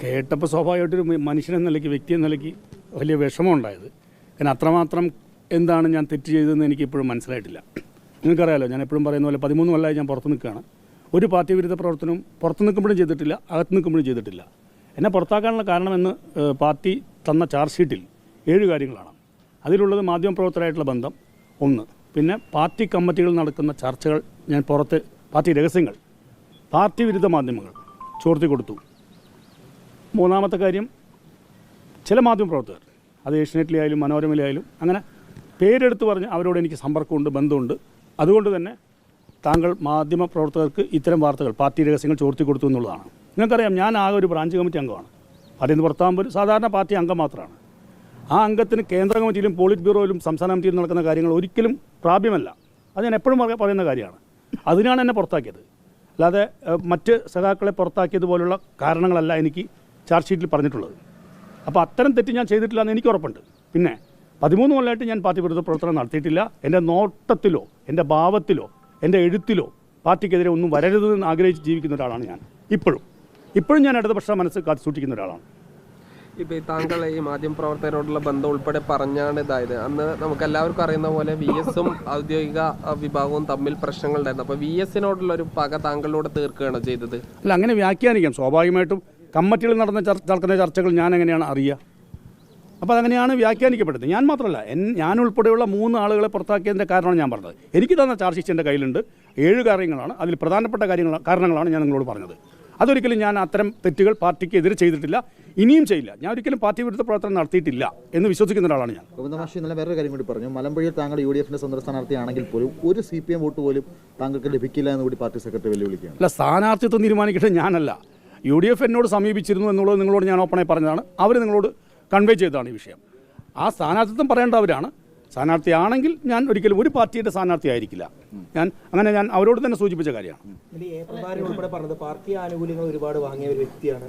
കേട്ടപ്പോൾ സ്വാഭാവികമായിട്ടൊരു മനുഷ്യനെന്ന നിലയ്ക്ക്, വ്യക്തി എന്ന നിലയ്ക്ക് വലിയ വിഷമം ഉണ്ടായത്. കാരണം അത്രമാത്രം എന്താണ് ഞാൻ തെറ്റ് ചെയ്തതെന്ന് എനിക്ക് ഇപ്പോഴും മനസ്സിലായിട്ടില്ല. നിങ്ങൾക്കറിയാലോ, ഞാൻ എപ്പോഴും പറയുന്ന പോലെ 13 കൊല്ലമായി ഞാൻ പുറത്ത് നിൽക്കുകയാണ്. ഒരു പാർട്ടി വിരുദ്ധ പ്രവർത്തനവും പുറത്ത് നിൽക്കുമ്പോഴും ചെയ്തിട്ടില്ല, അകത്ത് നിൽക്കുമ്പോഴും ചെയ്തിട്ടില്ല. എന്നെ പുറത്താക്കാനുള്ള കാരണമെന്ന് പാർട്ടി തന്ന ചാർജ് ഷീറ്റിൽ 7 കാര്യങ്ങളാണ്. അതിലുള്ളത് മാധ്യമപ്രവർത്തകരായിട്ടുള്ള ബന്ധം 1, പിന്നെ പാർട്ടി കമ്മിറ്റികളിൽ നടക്കുന്ന ചർച്ചകൾ ഞാൻ പുറത്ത്, പാർട്ടി രഹസ്യങ്ങൾ, പാർട്ടി വിരുദ്ധ മാധ്യമങ്ങൾ ചോർത്തി കൊടുത്തു. 3-ാമത്തെ കാര്യം, ചില മാധ്യമപ്രവർത്തകർ, അത് ഏഷ്യനെറ്റിലായാലും മനോരമയിലായാലും അങ്ങനെ പേരെടുത്ത് പറഞ്ഞ് അവരോട് എനിക്ക് സമ്പർക്കമുണ്ട്, ബന്ധമുണ്ട്. അതുകൊണ്ട് തന്നെ താങ്കൾ മാധ്യമപ്രവർത്തകർക്ക് ഇത്തരം വാർത്തകൾ, പാർട്ടി രഹസ്യങ്ങൾ ചോർത്തി കൊടുത്തു എന്നുള്ളതാണ്. നിങ്ങൾക്കറിയാം, ഞാൻ ആകെ ഒരു ബ്രാഞ്ച് കമ്മിറ്റി അംഗമാണ്. അതിൽ നിന്ന് പുറത്താകുമ്പോൾ ഒരു സാധാരണ പാർട്ടി അംഗം മാത്രമാണ്. ആ അംഗത്തിന് കേന്ദ്ര കമ്മിറ്റിയിലും പോളിറ്റ് ബ്യൂറോയിലും സംസ്ഥാന കമ്മിറ്റിയിലും നടക്കുന്ന കാര്യങ്ങൾ ഒരിക്കലും പ്രാപ്യമല്ല. അത് ഞാൻ എപ്പോഴും പറയുന്ന കാര്യമാണ്. അതിനാണ് എന്നെ പുറത്താക്കിയത്. അല്ലാതെ മറ്റ് സഖാക്കളെ പുറത്താക്കിയതുപോലുള്ള കാരണങ്ങളല്ല എനിക്ക് ചാർജ് ഷീറ്റിൽ പറഞ്ഞിട്ടുള്ളത്. അപ്പോൾ അത്തരം തെറ്റ് ഞാൻ ചെയ്തിട്ടില്ല എന്ന് എനിക്ക് ഉറപ്പുണ്ട്. പിന്നെ 13 കൊല്ലമായിട്ട് ഞാൻ പാർട്ടി വിരുദ്ധ പ്രവർത്തനം നടത്തിയിട്ടില്ല. എൻ്റെ നോട്ടത്തിലോ എൻ്റെ ഭാവത്തിലോ എൻ്റെ എഴുത്തിലോ പാർട്ടിക്കെതിരെ ഒന്നും വരരുതെന്ന് ആഗ്രഹിച്ച് ജീവിക്കുന്ന ഒരാളാണ് ഞാൻ. ഇപ്പോഴും ഞാൻ ഇടതുപക്ഷ മനസ്സ് കാത്തു സൂക്ഷിക്കുന്ന ഒരാളാണ്. ഇപ്പോൾ താങ്കൾ ഈ മാധ്യമപ്രവർത്തകരോടുള്ള ബന്ധം ഉൾപ്പെടെ പറഞ്ഞാണ് ഇതായത്. അന്ന് നമുക്ക് എല്ലാവർക്കും അറിയുന്ന പോലെ VS-ഉം ഔദ്യോഗിക വിഭാഗവും തമ്മിൽ പ്രശ്നങ്ങളുണ്ടായിരുന്നു. അപ്പോൾ VS-നോടുള്ള ഒരു പക താങ്കളോട് തീർക്കുകയാണോ ചെയ്തത്? അല്ല, അങ്ങനെ വ്യാഖ്യാനിക്കാം. സ്വാഭാവികമായിട്ടും കമ്മിറ്റികളിൽ നടക്കുന്ന ചർച്ചകൾ ഞാൻ എങ്ങനെയാണ് അറിയുക? അപ്പോൾ അതങ്ങനെയാണ് വ്യാഖ്യാനിക്കപ്പെടുന്നത്. ഞാൻ മാത്രമല്ല, ഞാൻ ഉൾപ്പെടെയുള്ള 3 ആളുകളെ പുറത്താക്കിയതിൻ്റെ കാരണമാണ് ഞാൻ പറഞ്ഞത്. എനിക്ക് തന്ന ചാർജ് ഷീറ്റ് എൻ്റെ കയ്യിലുണ്ട്. 7 കാര്യങ്ങളാണ്. അതിൽ പ്രധാനപ്പെട്ട കാരണങ്ങളാണ് ഞാൻ നിങ്ങളോട് പറഞ്ഞത്. അതൊരിക്കലും ഞാൻ അത്തരം തെറ്റുകൾ പാർട്ടിക്ക് എതിരെ ചെയ്തിട്ടില്ല, ഇനിയും ചെയ്യില്ല. ഞാൻ ഒരിക്കലും പാർട്ടി വിരുദ്ധ പ്രവർത്തനം നടത്തിയിട്ടില്ല എന്ന് വിശ്വസിക്കുന്ന ഒരാളാണ് ഞാൻ. ഇന്നലെ വേറൊരു കാര്യം കൂടി പറഞ്ഞു. മലമ്പുഴയിൽ താങ്കൾ UDF-ന്റെ സ്വന്തം സ്ഥാനാർത്ഥിയാണെങ്കിൽ പോലും ഒരു CPM വോട്ട് പോലും താങ്കൾക്ക് ലഭിക്കില്ല എന്ന് കൂടി പാർട്ടി സെക്രട്ടറി വെല്ലുവിളിക്കുകയാണ്. അല്ല, സ്ഥാനാർത്ഥിത്വം തീരുമാനിക്കേണ്ടത് ഞാനല്ല. UDF എന്നോട് സമീപിച്ചിരുന്നു എന്നുള്ളത് നിങ്ങളോട് ഞാൻ ഓപ്പണായി പറഞ്ഞതാണ്. അവർ നിങ്ങളോട് കൺവേ ചെയ്തതാണ് ഈ വിഷയം. ആ സ്ഥാനാർത്ഥിത്വം പറയേണ്ടവരാണ്. സ്ഥാനാർത്ഥിയാണെങ്കിൽ ഞാൻ ഒരിക്കലും ഒരു പാർട്ടിയുടെ സ്ഥാനാർത്ഥി ആയിരിക്കില്ല. ഞാൻ അവരോട് തന്നെ സൂചിപ്പിച്ച കാര്യമാണ്. പാർട്ടി ആനുകൂല്യങ്ങൾ ഒരുപാട് വാങ്ങിയ ഒരു വ്യക്തിയാണ്.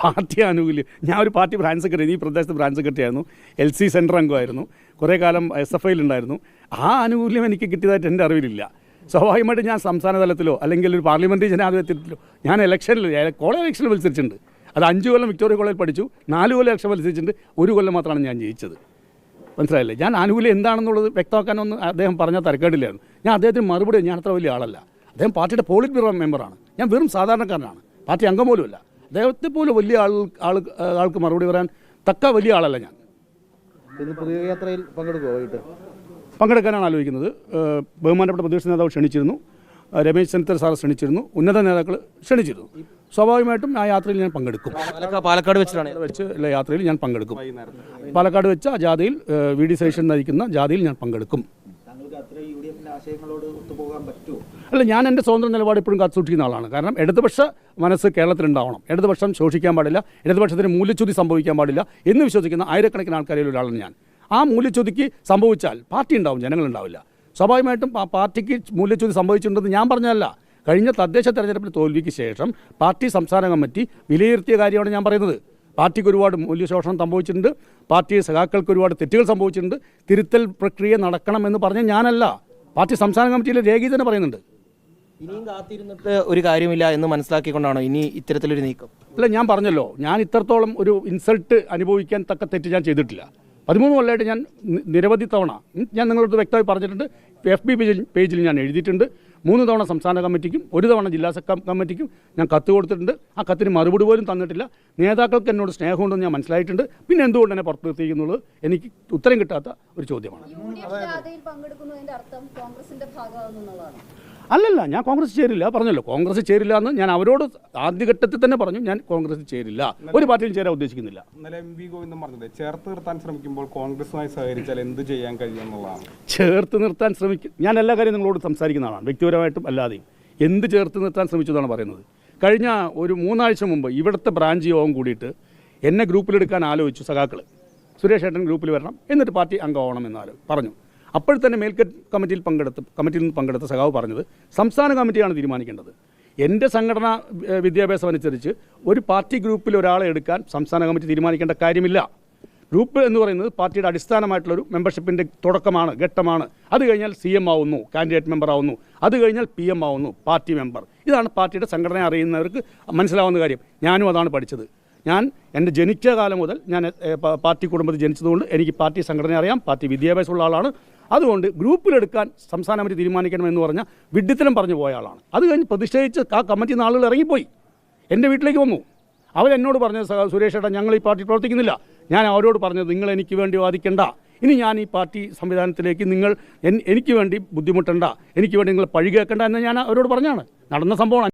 പാർട്ടി ആനുകൂല്യം, ഞാൻ ഒരു പാർട്ടി ബ്രാഞ്ച് സെക്രട്ടറി, ഈ പ്രദേശത്ത് ബ്രാഞ്ച് സെക്രട്ടറി ആയിരുന്നു, LC സെൻറ്റർ അംഗമായിരുന്നു, കുറേ കാലം SFI ഉണ്ടായിരുന്നു. ആ ആനുകൂല്യം എനിക്ക് കിട്ടിയതായിട്ട് എൻ്റെ അറിവിലില്ല. സ്വാഭാവികമായിട്ട് ഞാൻ സംസ്ഥാന തലത്തിലോ അല്ലെങ്കിൽ ഒരു പാർലമെൻ്ററി ജനാധിപത്യത്തിലോ ഞാൻ കോളേജ് ഇലക്ഷനിൽ മത്സരിച്ചിട്ടുണ്ട്. അത് 5 കൊല്ലം വിക്ടോറിയ കോളേജിൽ പഠിച്ചു, 4 കൊല്ലം ഇലക്ഷൻ മത്സരിച്ചിട്ടുണ്ട്, 1 കൊല്ലം മാത്രമാണ് ഞാൻ ജയിച്ചത്. മനസ്സിലായില്ലേ? ഞാൻ ആനുകൂല്യം എന്താണെന്നുള്ളത് വ്യക്തമാക്കാനൊന്നും അദ്ദേഹം പറഞ്ഞാൽ തരക്കേടില്ലായിരുന്നു. ഞാൻ അദ്ദേഹത്തിന് മറുപടി, ഞാൻ അത്ര വലിയ ആളല്ല. അദ്ദേഹം പാർട്ടിയുടെ പോളിറ്റ് ബ്യൂറോ മെമ്പറാണ്. ഞാൻ വെറും സാധാരണക്കാരനാണ്, പാർട്ടി അംഗം പോലുമല്ല. അദ്ദേഹത്തെ പോലെ വലിയ ആൾക്ക് മറുപടി പറയാൻ തക്ക വലിയ ആളല്ല ഞാൻ. പൊതുയാത്രയിൽ പങ്കെടുക്കാനാണ് ആലോചിക്കുന്നത്. ബഹുമാനപ്പെട്ട പ്രതിപക്ഷ നേതാവ് ക്ഷണിച്ചിരുന്നു, രമേശ് ചെന്നിത്തല സാർ ക്ഷണിച്ചിരുന്നു, ഉന്നത നേതാക്കൾ ക്ഷണിച്ചിരുന്നു. സ്വാഭാവികമായിട്ടും ആ യാത്രയിൽ ഞാൻ പങ്കെടുക്കും. പാലക്കാട് വെച്ച് യാത്രയിൽ ഞാൻ പങ്കെടുക്കും. പാലക്കാട് വെച്ച് ആ ജാഥയിൽ VD സതീശൻ നയിക്കുന്ന ജാഥയിൽ ഞാൻ പങ്കെടുക്കും. അല്ല, ഞാൻ എൻ്റെ സ്വതന്ത്ര നിലപാട് എപ്പോഴും കാത്തു സൂക്ഷിക്കുന്ന ആളാണ്. കാരണം ഇടതുപക്ഷ മനസ്സ് കേരളത്തിലുണ്ടാവണം, ഇടതുപക്ഷം ശോഷിക്കാൻ പാടില്ല, ഇടതുപക്ഷത്തിന് മൂല്യച്യുതി സംഭവിക്കാൻ പാടില്ല എന്ന് വിശ്വസിക്കുന്ന ആയിരക്കണക്കിന് ആൾക്കാരിൽ ഒരാളാണ് ഞാൻ. ആ മൂല്യച്യുതിക്ക് സംഭവിച്ചാൽ പാർട്ടി ഉണ്ടാവും, ജനങ്ങളുണ്ടാവില്ല. സ്വാഭാവികമായിട്ടും പാർട്ടിക്ക് മൂല്യച്യുതി സംഭവിച്ചിട്ടുണ്ടെന്ന് ഞാൻ പറഞ്ഞതല്ല. കഴിഞ്ഞ തദ്ദേശ തെരഞ്ഞെടുപ്പിൽ തോൽവിക്ക് ശേഷം പാർട്ടി സംസ്ഥാന കമ്മിറ്റി വിലയിരുത്തിയ കാര്യമാണ് ഞാൻ പറയുന്നത്. പാർട്ടിക്ക് ഒരുപാട് മൂല്യശോഷണം സംഭവിച്ചിട്ടുണ്ട്, പാർട്ടി സഖാക്കൾക്ക് ഒരുപാട് തെറ്റുകൾ സംഭവിച്ചിട്ടുണ്ട്, തിരുത്തൽ പ്രക്രിയ നടക്കണമെന്ന് പറഞ്ഞ ഞാനല്ല, പാർട്ടി സംസ്ഥാന കമ്മിറ്റിയിലെ രേഖയിൽ തന്നെ പറയുന്നുണ്ട്. ഇനിയും കാത്തിരുന്നിട്ട് ഒരു കാര്യമില്ല എന്ന് മനസ്സിലാക്കിക്കൊണ്ടാണോ ഇനി ഇത്തരത്തിലൊരു നീക്കം? അല്ല, ഞാൻ പറഞ്ഞല്ലോ, ഞാൻ ഇത്രത്തോളം ഒരു ഇൻസൾട്ട് അനുഭവിക്കാൻ തക്ക തെറ്റ് ഞാൻ ചെയ്തിട്ടില്ല. 13 കൊല്ലമായിട്ട് ഞാൻ നിരവധി തവണ ഞാൻ നിങ്ങളോട് വ്യക്തമായി പറഞ്ഞിട്ടുണ്ട്. FB പേജിൽ ഞാൻ എഴുതിയിട്ടുണ്ട്. 3 തവണ സംസ്ഥാന കമ്മിറ്റിക്കും 1 തവണ ജില്ലാ കമ്മിറ്റിക്കും ഞാൻ കത്ത് കൊടുത്തിട്ടുണ്ട്. ആ കത്തിന് മറുപടി പോലും തന്നിട്ടില്ല. നേതാക്കൾക്ക് എന്നോട് സ്നേഹമുണ്ടെന്ന് ഞാൻ മനസ്സിലായിട്ടുണ്ട്. പിന്നെ എന്തുകൊണ്ട് എന്നെ പുറത്ത് നിർത്തിയിരിക്കുന്നുള്ളത് എനിക്ക് ഉത്തരം കിട്ടാത്ത ഒരു ചോദ്യമാണ്. അല്ലല്ല, ഞാൻ കോൺഗ്രസ് ചേരില്ല, പറഞ്ഞല്ലോ കോൺഗ്രസ് ചേരില്ല എന്ന് ഞാൻ അവരോട് ആദ്യഘട്ടത്തിൽ തന്നെ പറഞ്ഞു. ഞാൻ കോൺഗ്രസ് ചേരില്ല, ഒരു പാർട്ടിയും ചേരാൻ ഉദ്ദേശിക്കുന്നില്ല. ഇന്നലെ MV ഗോവിന്ദൻ പറഞ്ഞത് ചേർത്ത് നിർത്താൻ ശ്രമിക്കുമ്പോൾ കോൺഗ്രസുമായി സഹകരിച്ചാൽ എന്ത് ചെയ്യാൻ കഴിയുമെന്നുള്ളതാണ്. ചേർത്ത് നിർത്താൻ ഞാൻ എല്ലാ കാര്യം നിങ്ങളോട് സംസാരിക്കുന്ന ആളാണ്, വ്യക്തിപരമായിട്ടും അല്ലാതെയും. എന്ത് ചേർത്ത് നിർത്താൻ ശ്രമിച്ചതാണ് പറയുന്നത്? കഴിഞ്ഞ ഒരു 3 ആഴ്ച മുമ്പ് ഇവിടുത്തെ ബ്രാഞ്ച് യോഗം കൂടിയിട്ട് എന്നെ ഗ്രൂപ്പിലെടുക്കാൻ ആലോചിച്ചു സഖാക്കൾ. സുരേഷ് ഏട്ടൻ ഗ്രൂപ്പിൽ വരണം, എന്നിട്ട് പാർട്ടി അംഗമാവണം എന്ന് പറഞ്ഞു. അപ്പോൾ തന്നെ കമ്മിറ്റിയിൽ നിന്ന് പങ്കെടുത്ത സഖാവ് പറഞ്ഞത് സംസ്ഥാന കമ്മിറ്റിയാണ് തീരുമാനിക്കേണ്ടത്. എൻ്റെ സംഘടനാ വിദ്യാഭ്യാസം അനുസരിച്ച് ഒരു പാർട്ടി ഗ്രൂപ്പിൽ ഒരാളെ എടുക്കാൻ സംസ്ഥാന കമ്മിറ്റി തീരുമാനിക്കേണ്ട കാര്യമില്ല. ഗ്രൂപ്പ് എന്ന് പറയുന്നത് പാർട്ടിയുടെ അടിസ്ഥാനമായിട്ടുള്ളൊരു മെമ്പർഷിപ്പിൻ്റെ തുടക്കമാണ്, ഘട്ടമാണ്. അത് കഴിഞ്ഞാൽ CM ആവുന്നു, കാൻഡിഡേറ്റ് മെമ്പർ ആവുന്നു. അത് കഴിഞ്ഞാൽ PM ആവുന്നു, പാർട്ടി മെമ്പർ. ഇതാണ് പാർട്ടിയുടെ സംഘടന അറിയുന്നവർക്ക് മനസ്സിലാവുന്ന കാര്യം. ഞാനും അതാണ് പഠിച്ചത്. ഞാൻ എൻ്റെ ജനിച്ച കാലം മുതൽ ഞാൻ പാർട്ടി കുടുംബത്തിൽ ജനിച്ചതുകൊണ്ട് എനിക്ക് പാർട്ടി സംഘടന അറിയാം, പാർട്ടി വിദ്യാഭ്യാസമുള്ള ആളാണ്. അതുകൊണ്ട് ഗ്രൂപ്പിലെടുക്കാൻ സംസ്ഥാന കമ്മിറ്റി തീരുമാനിക്കണമെന്ന് പറഞ്ഞാൽ വിഡ്ഢിത്തരം പറഞ്ഞു പോയ ആളാണ്. അത് കഴിഞ്ഞ് പ്രതിഷേധിച്ച് ആ കമ്മിറ്റിയിൽ നിന്ന് ആളുകൾ ഇറങ്ങിപ്പോയി, എൻ്റെ വീട്ടിലേക്ക് വന്നു. അവരെന്നോട് പറഞ്ഞത്, സുരേഷ് ഏട്ടാ ഞങ്ങൾ ഈ പാർട്ടി പ്രവർത്തിക്കുന്നില്ല. ഞാൻ അവരോട് പറഞ്ഞത്, നിങ്ങൾ എനിക്ക് വേണ്ടി വാദിക്കേണ്ട, ഇനി ഞാൻ ഈ പാർട്ടി സംവിധാനത്തിലേക്ക് നിങ്ങൾ എനിക്ക് വേണ്ടി ബുദ്ധിമുട്ടണ്ട, എനിക്ക് വേണ്ടി നിങ്ങൾ പഴി കേൾക്കേണ്ട എന്ന് ഞാൻ അവരോട് പറഞ്ഞാണ്. നടന്ന സംഭവമാണ്.